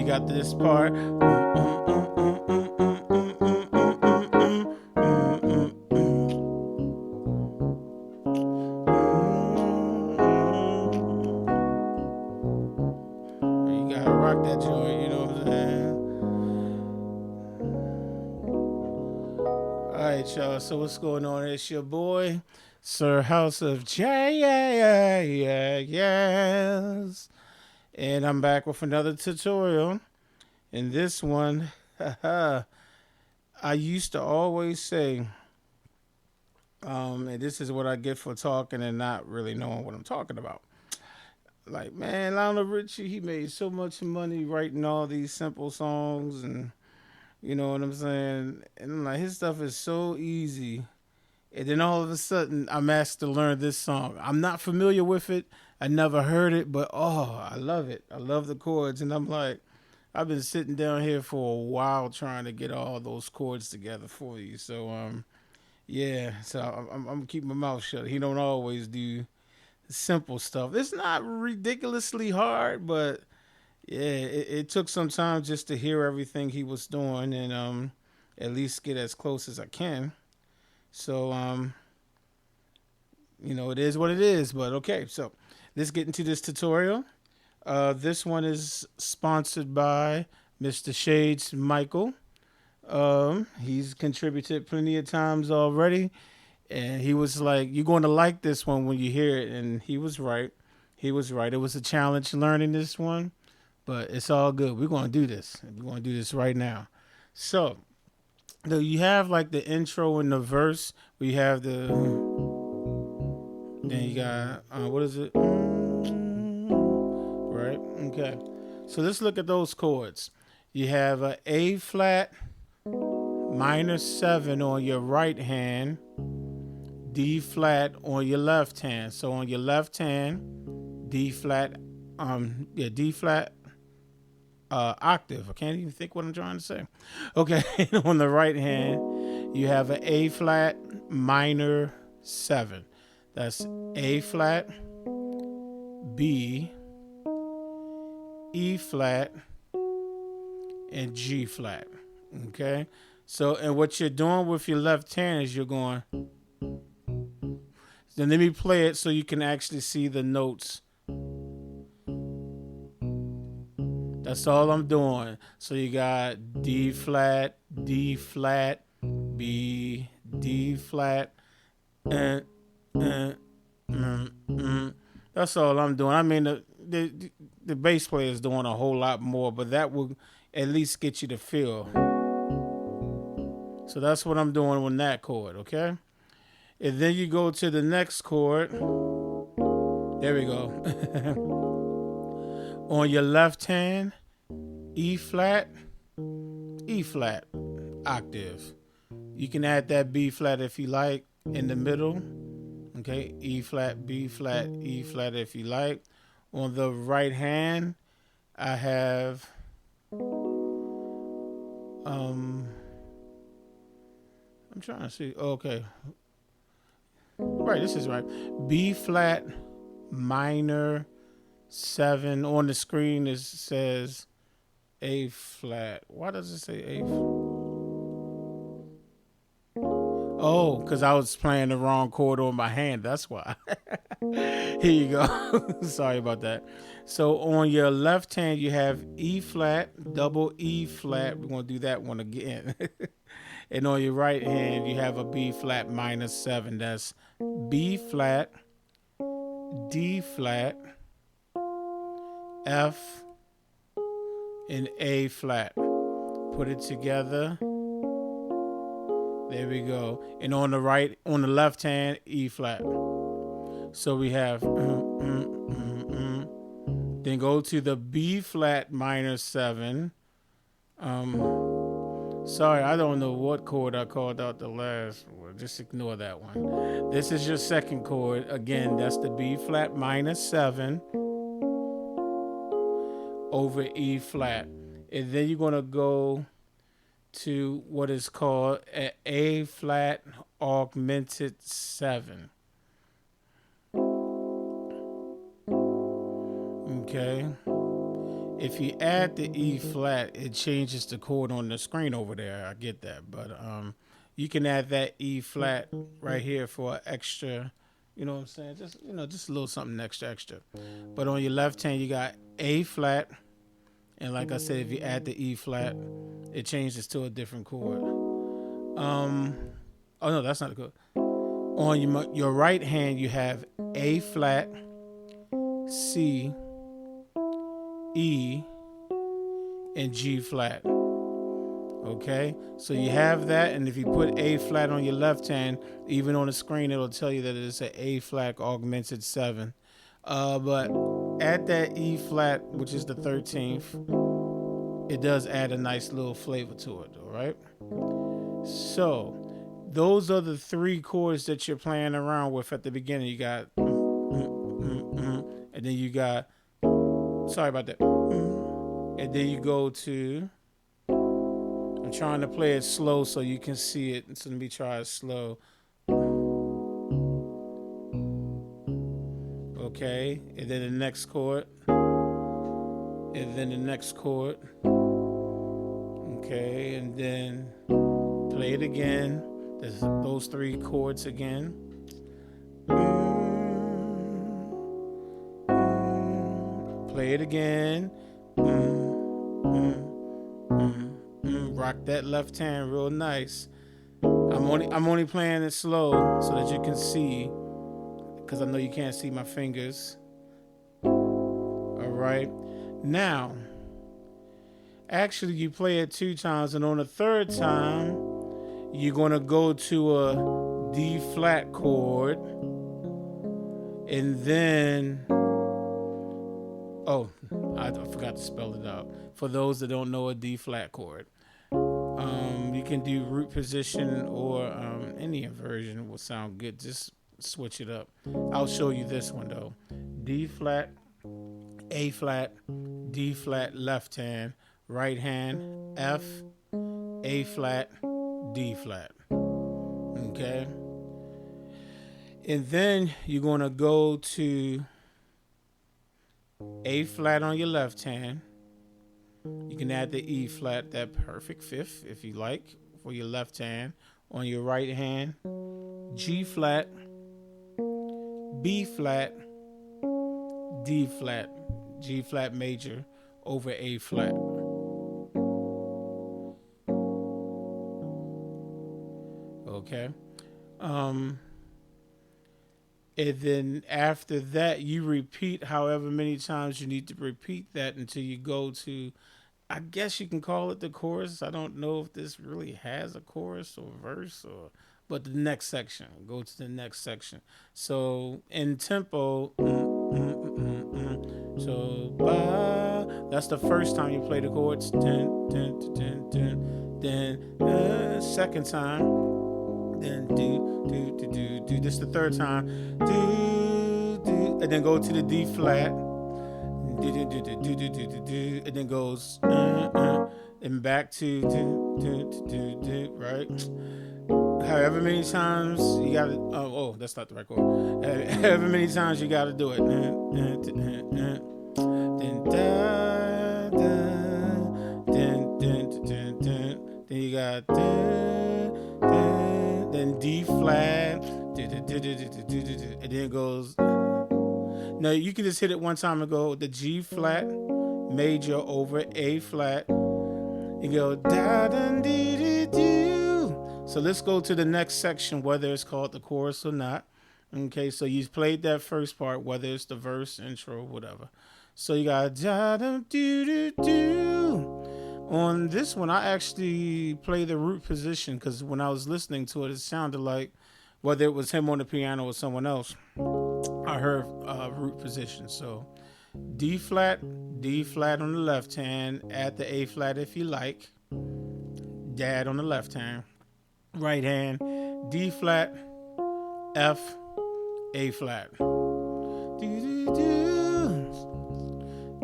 got this part. You gotta rock that joint, you know what I'm saying? Alright, y'all. So what's going on? It's your boy, Sir House of Jazz. And I'm back with another tutorial. In this one, I used to always say, and this is what I get for talking and not really knowing what I'm talking about. Like, man, Lionel Richie, he made so much money writing all these simple songs, and you know what I'm saying? And I'm like, his stuff is so easy. And then all of a sudden, I'm asked to learn this song. I'm not familiar with it. I never heard it, but oh, I love it. I love the chords. And I'm like, I've been sitting down here for a while trying to get all those chords together for you. So, yeah. So I'm keeping my mouth shut. He don't always do simple stuff. It's not ridiculously hard, but yeah, it took some time just to hear everything he was doing and at least get as close as I can. So it is what it is. But okay, so let's get into this tutorial. This one is sponsored by Mr. Shades Michael. He's contributed plenty of times already. And he was like, "You're going to like this one when you hear it." And he was right. He was right. It was a challenge learning this one, but it's all good. We're going to do this. We're going to do this right now. So, you have like the intro and the verse. We have then you got, what is it? Right? Okay. So let's look at those chords. You have a A flat minor 7 on your right hand, D flat on your left hand. So on your left hand, D flat, D flat octave. I can't even think what I'm trying to say. Okay, on the right hand, you have an A flat minor 7. That's A flat, B, E flat, and G flat. Okay, so and what you're doing with your left hand is you're going. Then let me play it so you can actually see the notes. That's all I'm doing. So you got D flat, B, D flat, and, that's all I'm doing. I mean, the bass player is doing a whole lot more, but that will at least get you the feel. So that's what I'm doing with that chord, okay? And then you go to the next chord. There we go. On your left hand, E flat, octave. You can add that B flat if you like in the middle. Okay, E flat, B flat, E flat if you like. On the right hand, I have I'm trying to see. Okay. Right, this is right. B flat minor 7. On the screen it says A flat. Why does it say A flat? Oh, because I was playing the wrong chord on my hand. That's why. Here you go. Sorry about that. So on your left hand, you have E flat, double E flat. We're going to do that one again. And on your right hand, you have a B flat minor 7. That's B flat, D flat, F, and A flat. Put it together. There we go. And on the left hand, E flat. So we have, then go to the B flat minor 7. Sorry, I don't know what chord I called out the last one. Just ignore that one. This is your second chord. Again, that's the B flat minor 7 over E flat. And then you're going to go to what is called an A flat augmented 7. Okay. If you add the E flat, it changes the chord on the screen over there. I get that, but you can add that E flat right here for extra. You know what I'm saying? Just a little something extra. But on your left hand, you got A flat, and like I said, if you add the E flat, it changes to a different chord. Oh no, that's not the chord. On your right hand, you have A flat, C, E, and G flat. Okay, so you have that, and if you put A flat on your left hand, even on the screen, it'll tell you that it's an A flat augmented 7. But at that E flat, which is the 13th, it does add a nice little flavor to it. All right. So those are the 3 chords that you're playing around with at the beginning. You got, and then you got, sorry about that, and then you go to. I'm trying to play it slow so you can see it. So let me try it slow. Okay, and then the next chord. And then the next chord. Okay, and then play it again. There's those 3 chords again. Play it again. Rock that left hand real nice. I'm only playing it slow so that you can see, because I know you can't see my fingers. All right. Now, actually, you play it 2 times, and on the 3rd time, you're gonna go to a D flat chord, and then I forgot to spell it out. For those that don't know a D flat chord, you can do root position or any inversion will sound good. Just switch it up. I'll show you this one though. D flat, A flat, D flat left hand, right hand, F, A flat, D flat. Okay. And then you're going to go to A flat on your left hand. You can add the E flat, that perfect 5th, if you like, for your left hand. On your right hand, G flat, B flat, D flat, G flat major over A flat. Okay. And then after that, you repeat however many times you need to repeat that until you go to, I guess you can call it the chorus. I don't know if this really has a chorus or verse, but the next section. Go to the next section. So in tempo, so that's the first time you play the chords. Then second time. Then do. This is the 3rd time. Do, and then go to the D flat. And then goes and back to do, right? However many times you gotta. Oh, that's not the right chord. However many times you gotta do it. Then you got. Then D flat, and then it goes. Now you can just hit it one time and go the G flat major over A flat. You go da da dee doo. So let's go to the next section, whether it's called the chorus or not. Okay, so you played that first part, whether it's the verse, intro, whatever. So you got da da doo doo doo. On this one, I actually play the root position because when I was listening to it, it sounded like, whether it was him on the piano or someone else, I heard root position. So D flat on the left hand, add the A flat if you like, dad on the left hand, right hand, D flat, F, A flat.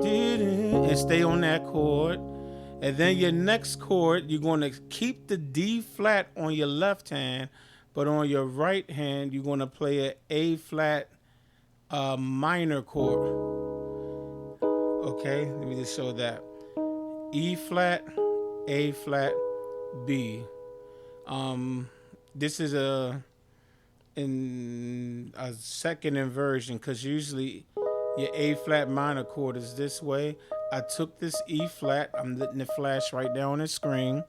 And stay on that chord. And then your next chord, you're going to keep the D flat on your left hand, but on your right hand, you're going to play an A flat minor chord. Okay, let me just show that. E flat, A flat, B. This is in a second inversion because usually your A flat minor chord is this way. I took this E flat, I'm letting it flash right down on the screen,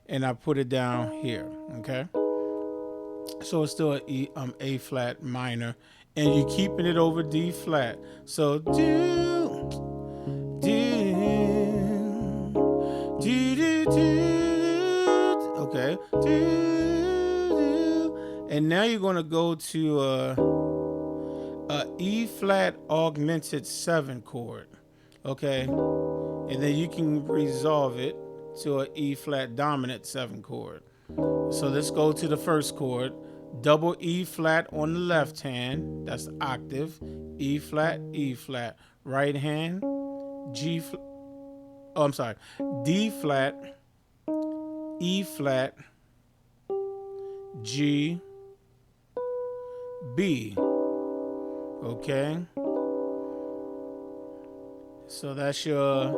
and I put it down here. Okay, so it's still A flat minor, and you're keeping it over D flat. So do okay, and now you're gonna go to a E flat augmented 7 chord, okay, and then you can resolve it to a E flat dominant 7 chord. So let's go to the first chord. Double E flat on the left hand, that's the octave. E flat, E flat. Right hand, D flat, E flat, G, B. Okay. So that's your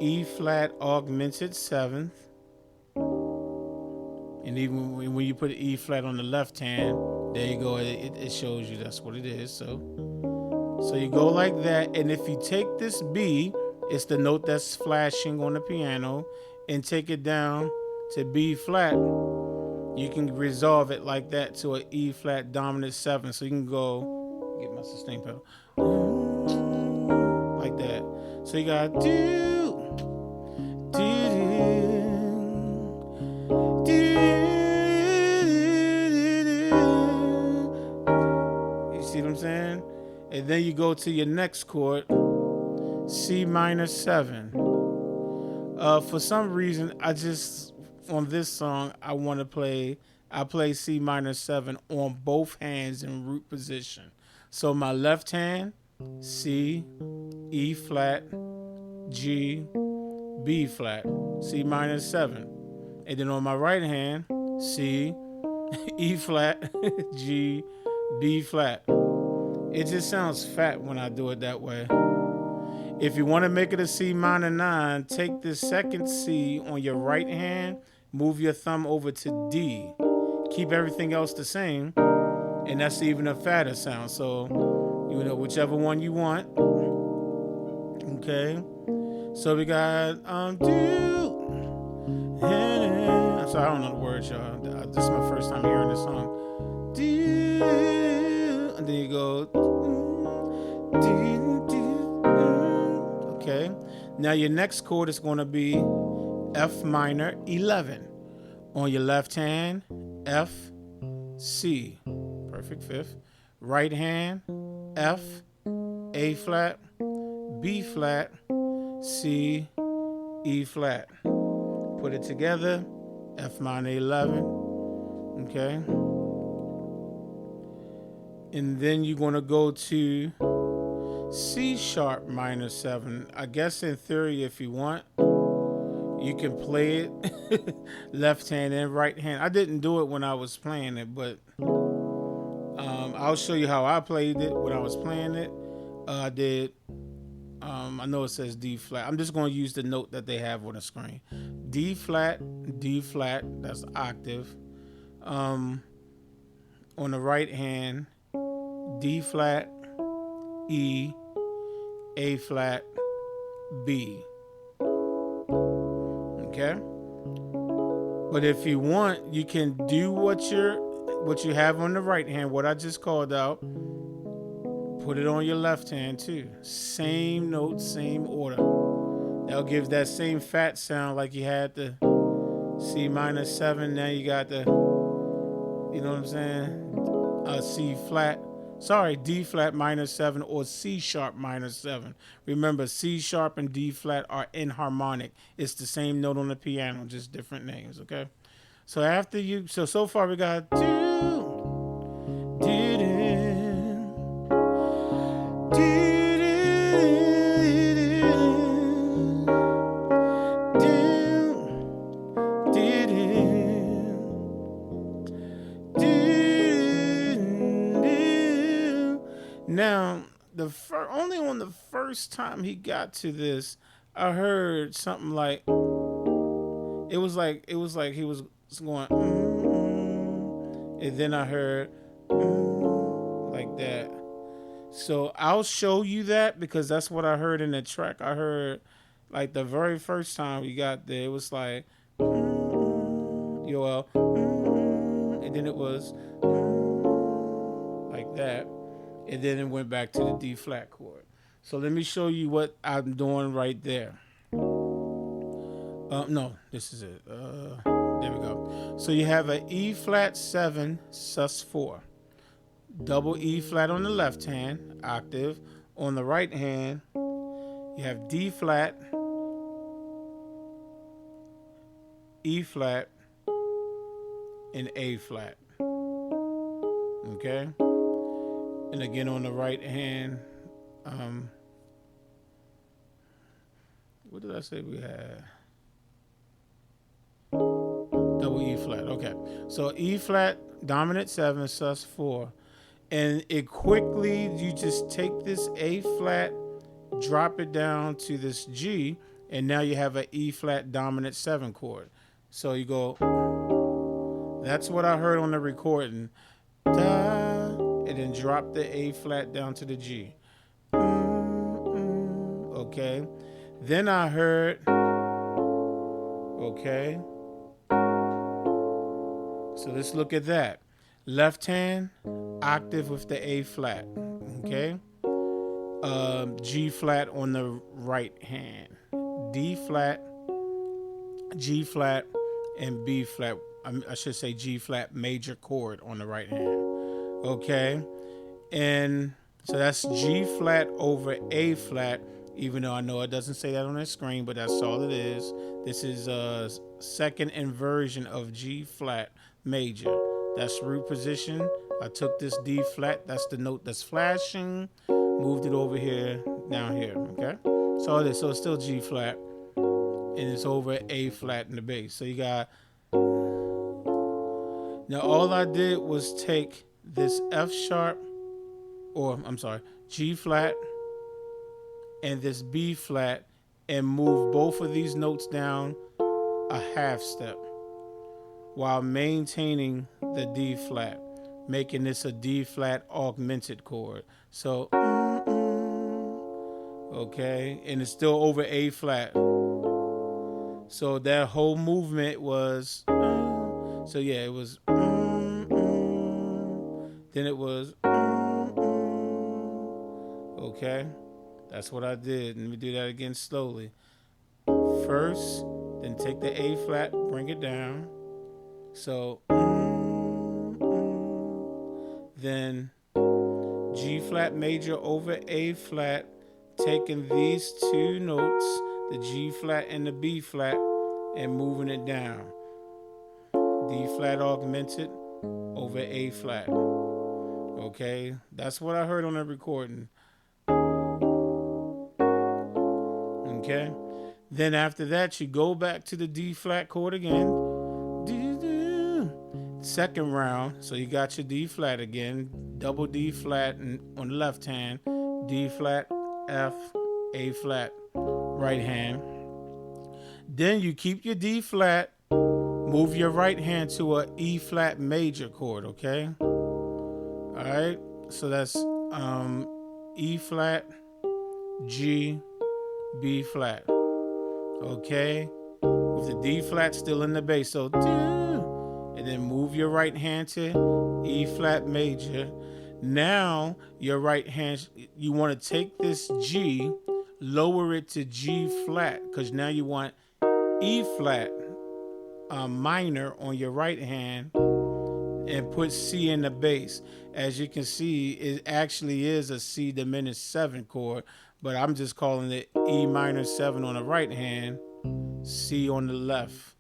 E flat augmented 7th. And even when you put E flat on the left hand, there you go. It shows you that's what it is. So you go like that. And if you take this B, it's the note that's flashing on the piano, and take it down to B flat, you can resolve it like that to an E flat dominant 7. So you can go, get my sustain pedal, like that. So you got you see what I'm saying? And then you go to your next chord, C minor 7. For some reason, on this song, I play C minor 7 on both hands in root position. So my left hand, C, E flat, G, B flat, C minor 7. And then on my right hand, C, E flat, G, B flat. It just sounds fat when I do it that way. If you want to make it a C minor 9, take this second C on your right hand, move your thumb over to D. Keep everything else the same, and that's even a fatter sound. So, whichever one you want. Okay. So we got do. I'm sorry, I don't know the words, y'all. This is my first time hearing this song. Do, and then you go. Okay. Now your next chord is going to be F minor 11. On your left hand, F, C, perfect fifth. Right hand, F, A flat, B flat, C, E flat. Put it together, F minor 11. Okay. And then you're going to go to C sharp minor 7. I guess in theory, if you want, you can play it left hand and right hand. I didn't do it when I was playing it, but I'll show you how I played it when I was playing it. I did, I know it says D flat. I'm just going to use the note that they have on the screen. D flat, that's octave. On the right hand, D flat, E, A flat, B. Okay? But if you want, you can do what you have on the right hand, what I just called out, put it on your left hand too. Same note, same order. That'll give that same fat sound like you had the C minor 7. Now you got the, you know what I'm saying? D flat minor 7 or C sharp minor 7. Remember, C sharp and D flat are inharmonic. It's the same note on the piano, just different names, okay? So after so far we got Now, only on the first first time he got to this, I heard something like it was like he was going and then I heard like that. So I'll show you that because that's what I heard in the track. I heard like the very first time we got there, it was like yo, and then it was like that, and then it went back to the D flat chord. So let me show you what I'm doing right there. No, this is it. There we go. So you have a E flat 7 sus 4, double E flat on the left hand octave. On the right hand, you have D flat, E flat, and A flat. Okay? And again on the right hand, what did I say we had? Double E flat. Okay. So E flat, dominant 7, sus 4. And it quickly, you just take this A flat, drop it down to this G, and now you have an E flat dominant 7 chord. So you go, that's what I heard on the recording. Da, and then drop the A flat down to the G. Okay. Then I heard, okay. So let's look at that. Left hand, octave with the A flat. Okay. G flat on the right hand. D flat, G flat, and B flat. I should say G flat major chord on the right hand. Okay. And so that's G flat over A flat, even though I know it doesn't say that on the screen, but that's all it is. This is a second inversion of G flat major. That's root position. I took this D flat, that's the note that's flashing, moved it over here, down here, okay? So it's still G flat, and it's over A flat in the bass. So you got, now all I did was take this F sharp, or I'm sorry, G flat, and this B flat, and move both of these notes down a half step while maintaining the D flat, making this a D flat augmented chord. So, okay, and it's still over A flat. So that whole movement was, so yeah, it was, then it was, okay. That's what I did. Let me do that again slowly. First, then take the A flat, bring it down. So, then G flat major over A flat, taking these two notes, the G flat and the B flat, and moving it down. D flat augmented over A flat. Okay, that's what I heard on the recording. Okay, then after that, you go back to the D flat chord again. Second round, so you got your D flat again, double D flat on the left hand, D flat, F, A flat, right hand. Then you keep your D flat, move your right hand to a E flat major chord, okay? All right, so that's E flat, G, B flat, okay? With the D flat still in the bass, so and then move your right hand to E flat major. Now your right hand, you want to take this G, lower it to G flat, because now you want E flat minor on your right hand, and put C in the bass. As you can see, it actually is a C diminished 7 chord, but I'm just calling it E minor 7 on the right hand, C on the left.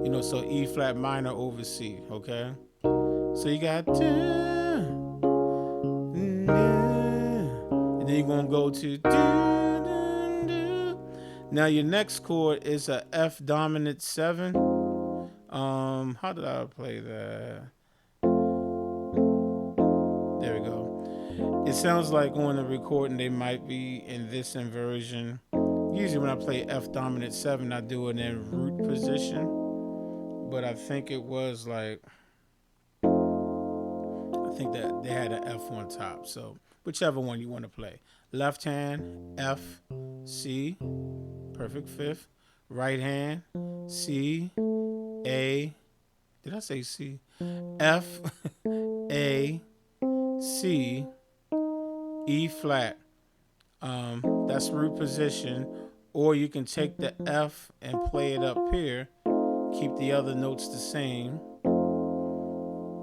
You know, so E flat minor over C, okay? So you got, and then you're gonna go to, now your next chord is a F dominant 7. How did I play that? There we go. It sounds like on the recording they might be in this inversion. Usually when I play F dominant 7, I do it in root position. But I think it was like, I think that they had an F on top. So whichever one you want to play. Left hand, F, C, perfect fifth. Right hand, C, A. Did I say C? F, A, C, E flat. That's root position. Or you can take the F and play it up here. Keep the other notes the same.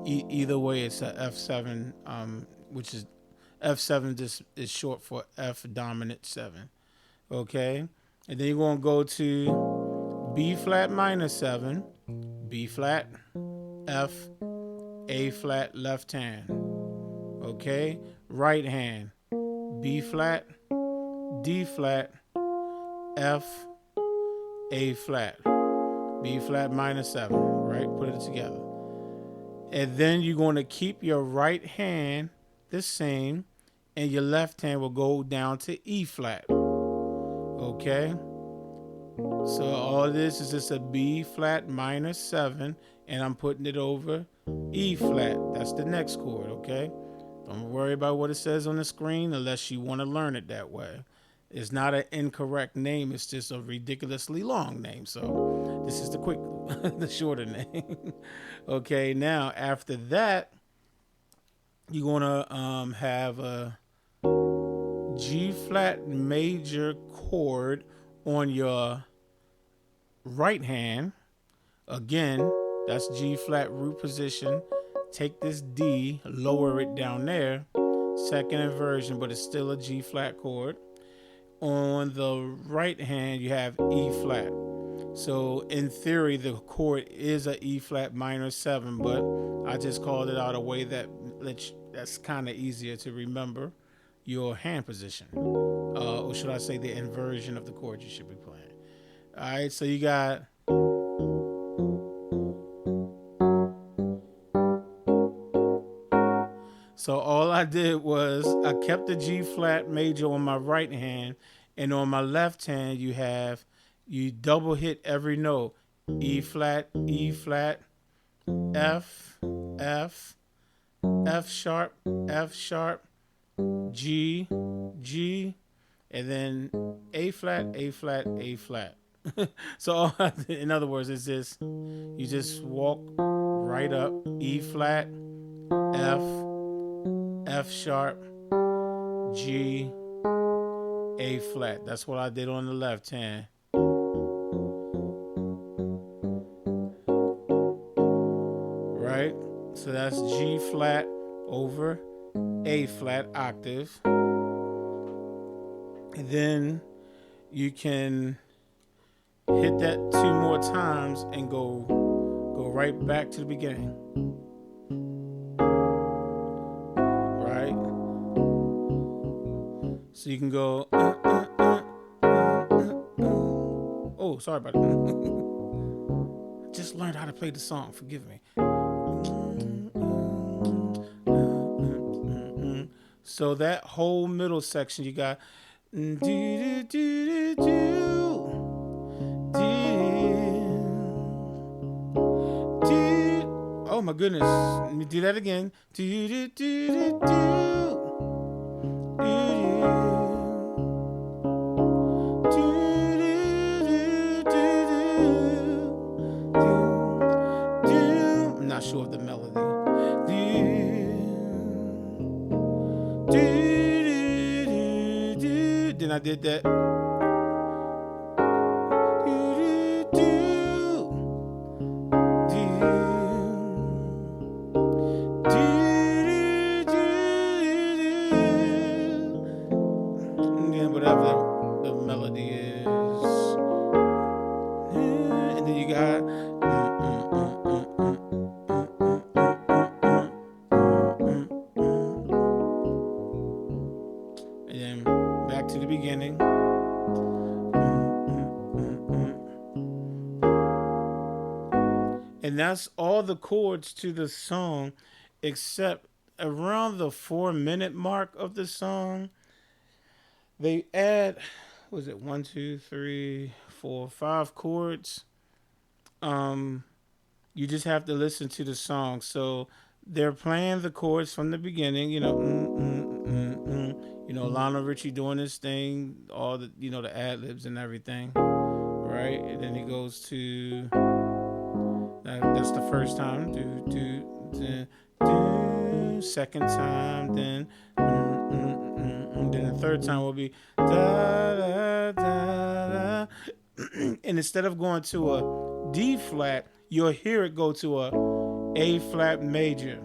Either way, it's a F7, which is F7 just is short for F dominant 7. Okay? And then you're going to go to B flat minor 7, B flat, F, A flat, left hand. Okay? Right hand, B flat, D flat, F, A flat, B flat minor 7, right? Put it together. And then you're going to keep your right hand the same, and your left hand will go down to E flat. Okay? So all this is just a B flat minor 7, and I'm putting it over E flat. That's the next chord, okay? Don't worry about what it says on the screen unless you want to learn it that way. It's not an incorrect name. It's just a ridiculously long name. So this is the shorter name. Okay, now after that, you're going to have a G flat major chord on your right hand. Again, that's G flat root position. Take this D, lower it down there. Second inversion, but it's still a G flat chord. On the right hand, you have E flat. So in theory, the chord is a E flat minor 7, but I just called it out a way that's kind of easier to remember your hand position. Or should I say the inversion of the chord you should be playing. All right, so you got... So all I did was I kept the G flat major on my right hand, and on my left hand you double hit every note. E flat, F, F, F sharp, G, and then A flat, A flat. So in other words, it's just, you just walk right up, E flat, F sharp, G, A flat. That's what I did on the left hand. Right? So that's G flat over A flat octave. And then you can hit that 2 more times and go right back to the beginning. Right? So you can go oh, sorry about that. Just learned how to play the song, forgive me. So that whole middle section you got oh my goodness, let me do that again. I'm not sure of the melody. Then I did that. And whatever the melody is. And then you got and then back to the beginning. And that's all the chords to the song, except around the 4 minute mark of the song, they add, was it one, two, three, four, five chords? Um, you just have to listen to the song. So they're playing the chords from the beginning. Lionel Richie doing his thing, all the the ad libs and everything, right? And then he goes to that's the first time. Second time, then the third time will be da da da da. And instead of going to a D flat, you'll hear it go to A flat major,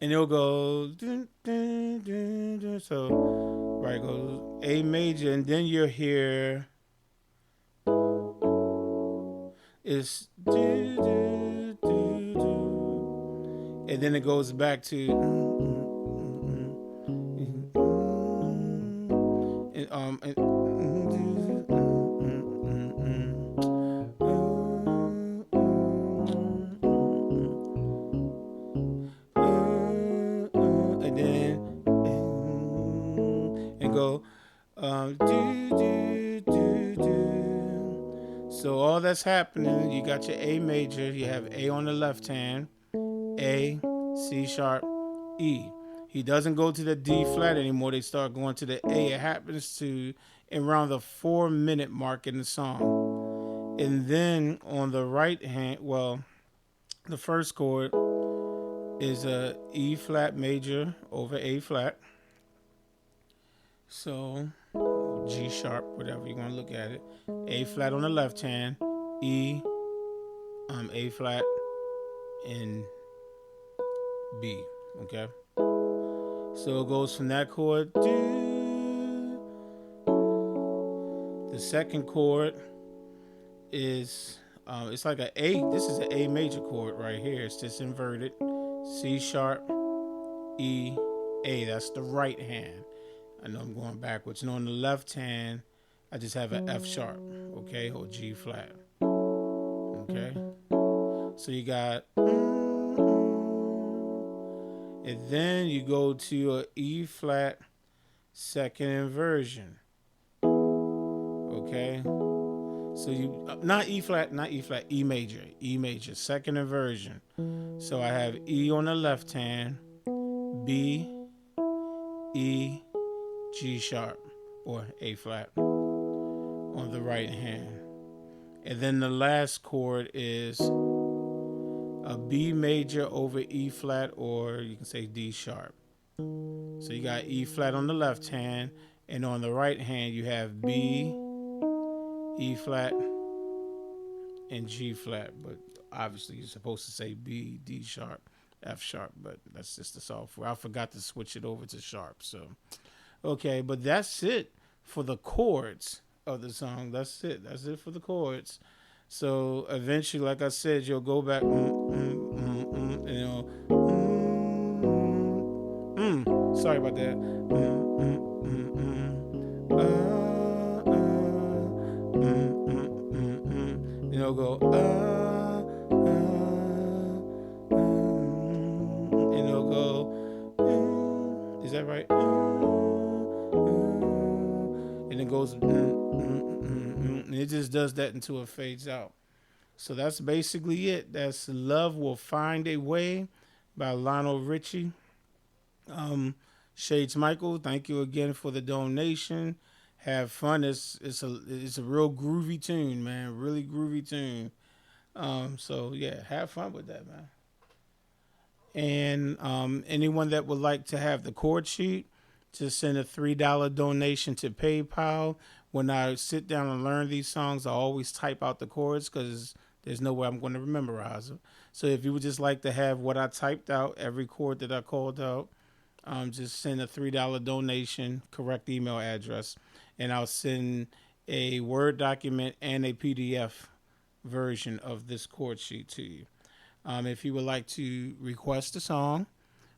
and it'll go so right, it goes A major, and then you'll hear it's and then it goes back to and then and go so all that's happening, you got your A major, you have A on the left hand, A, C sharp, E. He doesn't go to the D flat anymore. They start going to the A. It happens to around the 4 minute mark in the song. And then on the right hand, well, the first chord is a E flat major over A flat. So G sharp, whatever you want to look at it. A flat on the left hand, E, A flat, and B. Okay. So it goes from that chord to the second chord is it's like an A. This is an A major chord right here. It's just inverted. C sharp, E, A. That's the right hand. I know I'm going backwards. And on the left hand, I just have an F sharp, okay, or G flat. Okay. So you got, and then you go to a E flat second inversion. Okay. So you not E flat, E major, second inversion. So I have E on the left hand, B, E, G sharp, or A flat on the right hand. And then the last chord is a B major over E flat, or you can say D sharp. So you got E flat on the left hand, and on the right hand you have B, E flat, and G flat. But obviously you're supposed to say B, D sharp, F sharp, but that's just the software. I forgot to switch it over to sharp. So, okay, but that's it for the chords of the song. That's it. That's it for the chords. So eventually, like I said, you'll go back, and you'll, sorry about that. And it'll go, and it'll go, is that right? And it goes, and it just does that until it fades out. So that's basically it. That's Love Will Find a Way by Lionel Richie. Shades Michael, thank you again for the donation. Have fun. It's a real groovy tune, man. Really groovy tune. So yeah, have fun with that, man. And anyone that would like to have the chord sheet, just send a $3 donation to PayPal. When I sit down and learn these songs, I always type out the chords because there's no way I'm going to memorize them. So if you would just like to have what I typed out, every chord that I called out, just send a $3 donation, correct email address, and I'll send a Word document and a PDF version of this chord sheet to you. If you would like to request a song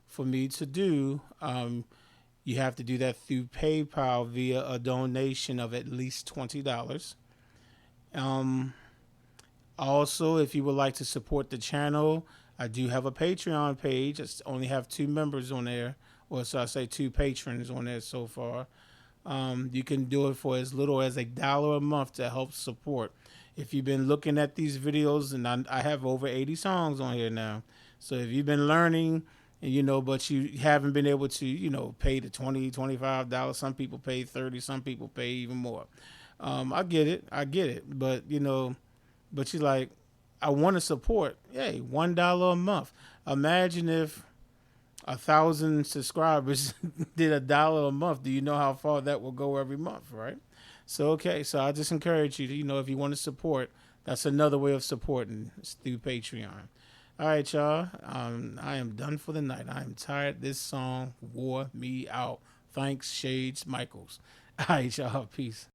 for me to do, you have to do that through PayPal via a donation of at least $20. Also, if you would like to support the channel, I do have a Patreon page. I only have 2 members on there, or so I say 2 patrons on there so far. You can do it for as little as $1 a month to help support. If you've been looking at these videos, and I have over 80 songs on here now, so if you've been learning, but you haven't been able to, pay the $20, $25. Some people pay 30. Some people pay even more. I get it. But but you're like, I want to support. Hey, $1 a month. Imagine if 1,000 subscribers did $1 a month. Do you know how far that will go every month, right? So so I just encourage you to, if you want to support, that's another way of supporting. It's through Patreon. All right, y'all. I am done for the night. I am tired. This song wore me out. Thanks, Shades Michaels. All right, y'all. Peace.